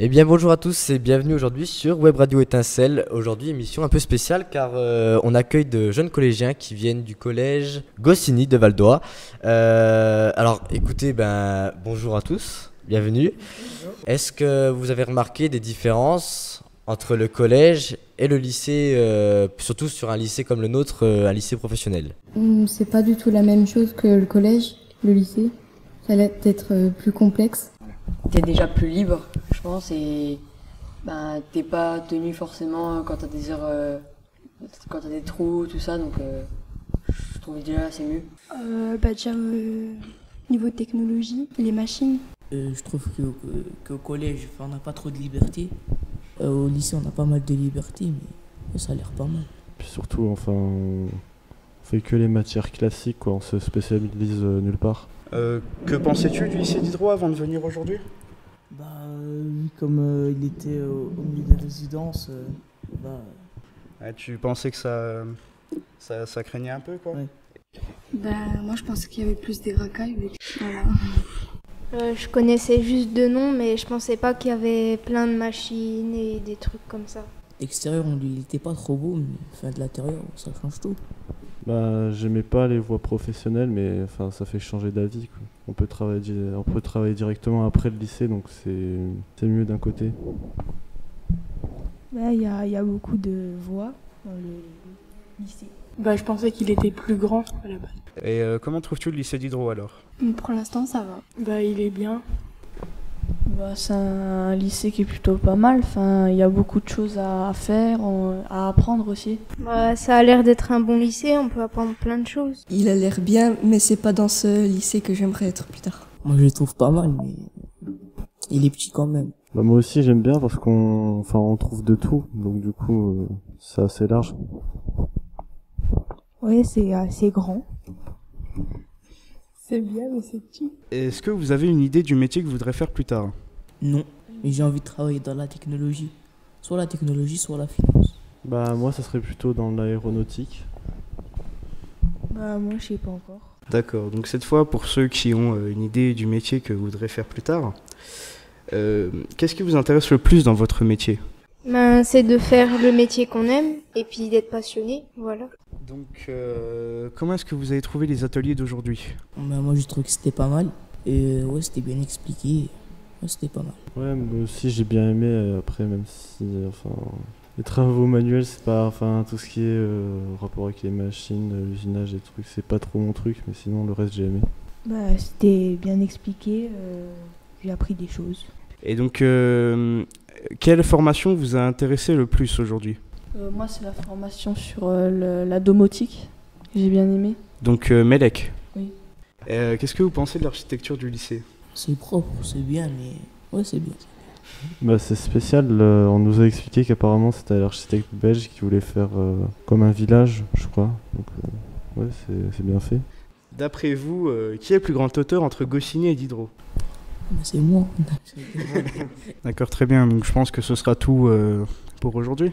Eh bien bonjour à tous et bienvenue aujourd'hui sur Web Radio Étincelle. Aujourd'hui émission un peu spéciale car on accueille de jeunes collégiens qui viennent du collège Goscinny de Val d'Oise. Alors écoutez, bonjour à tous, bienvenue. Bonjour. Est-ce que vous avez remarqué des différences entre le collège et le lycée, surtout sur un lycée comme le nôtre, un lycée professionnel? C'est pas du tout la même chose que le collège, le lycée. Ça a l'air d'être plus complexe. T'es déjà plus libre, je pense, et t'es pas tenu forcément quand t'as des heures, quand t'as des trous, tout ça, donc je trouve déjà c'est mieux. Déjà niveau technologie, les machines. Je trouve qu'au collège, on n'a pas trop de liberté. Au lycée, on a pas mal de liberté, mais ça a l'air pas mal. Puis surtout, on fait que les matières classiques, quoi. On se spécialise nulle part. Que pensais-tu du lycée Diderot avant de venir aujourd'hui ? Comme il était au milieu des résidences, tu pensais que ça craignait un peu, quoi ? Ouais. Moi je pensais qu'il y avait plus des racailles. Voilà. Je connaissais juste deux noms, mais je pensais pas qu'il y avait plein de machines et des trucs comme ça. L'extérieur, il était pas trop beau, mais de l'intérieur, ça change tout. J'aimais pas les voies professionnelles, mais ça fait changer d'avis, quoi. On peut travailler directement après le lycée, donc c'est mieux d'un côté. Il y a beaucoup de voies dans le lycée. Je pensais qu'il était plus grand à la base. Et comment trouves-tu le lycée Diderot alors ? Pour l'instant ça va. Il est bien. C'est un lycée qui est plutôt pas mal. Il y a beaucoup de choses à faire, à apprendre aussi. Ça a l'air d'être un bon lycée, on peut apprendre plein de choses. Il a l'air bien, mais c'est pas dans ce lycée que j'aimerais être plus tard. Moi je le trouve pas mal, mais il est petit quand même. Moi aussi j'aime bien parce qu'on trouve de tout, donc du coup c'est assez large. Oui, c'est assez grand. C'est bien, mais c'est petit. Est-ce que vous avez une idée du métier que vous voudrez faire plus tard ? Non, mais j'ai envie de travailler dans la technologie. Soit la technologie, soit la finance. Moi, ça serait plutôt dans l'aéronautique. Moi, je sais pas encore. D'accord, donc cette fois, pour ceux qui ont une idée du métier que vous voudrez faire plus tard, qu'est-ce qui vous intéresse le plus dans votre métier ? C'est de faire le métier qu'on aime et puis d'être passionné, voilà. Donc, comment est-ce que vous avez trouvé les ateliers d'aujourd'hui ? Moi, je trouve que c'était pas mal. Et c'était bien expliqué. C'était pas mal. Ouais, moi aussi, j'ai bien aimé. Après, même si, les travaux manuels, c'est pas, tout ce qui est rapport avec les machines, l'usinage, les trucs, c'est pas trop mon truc. Mais sinon, le reste, j'ai aimé. C'était bien expliqué. J'ai appris des choses. Et donc, quelle formation vous a intéressé le plus aujourd'hui ? Moi, c'est la formation sur la domotique. J'ai bien aimé. Donc, Melek ? Oui. Qu'est-ce que vous pensez de l'architecture du lycée ? C'est propre, c'est bien, mais... Ouais, c'est bien. C'est spécial. On nous a expliqué qu'apparemment, c'était l'architecte belge qui voulait faire comme un village, je crois. Donc, c'est bien fait. D'après vous, qui est le plus grand auteur entre Goscinny et Diderot ? C'est moi. D'accord, très bien. Donc je pense que ce sera tout pour aujourd'hui.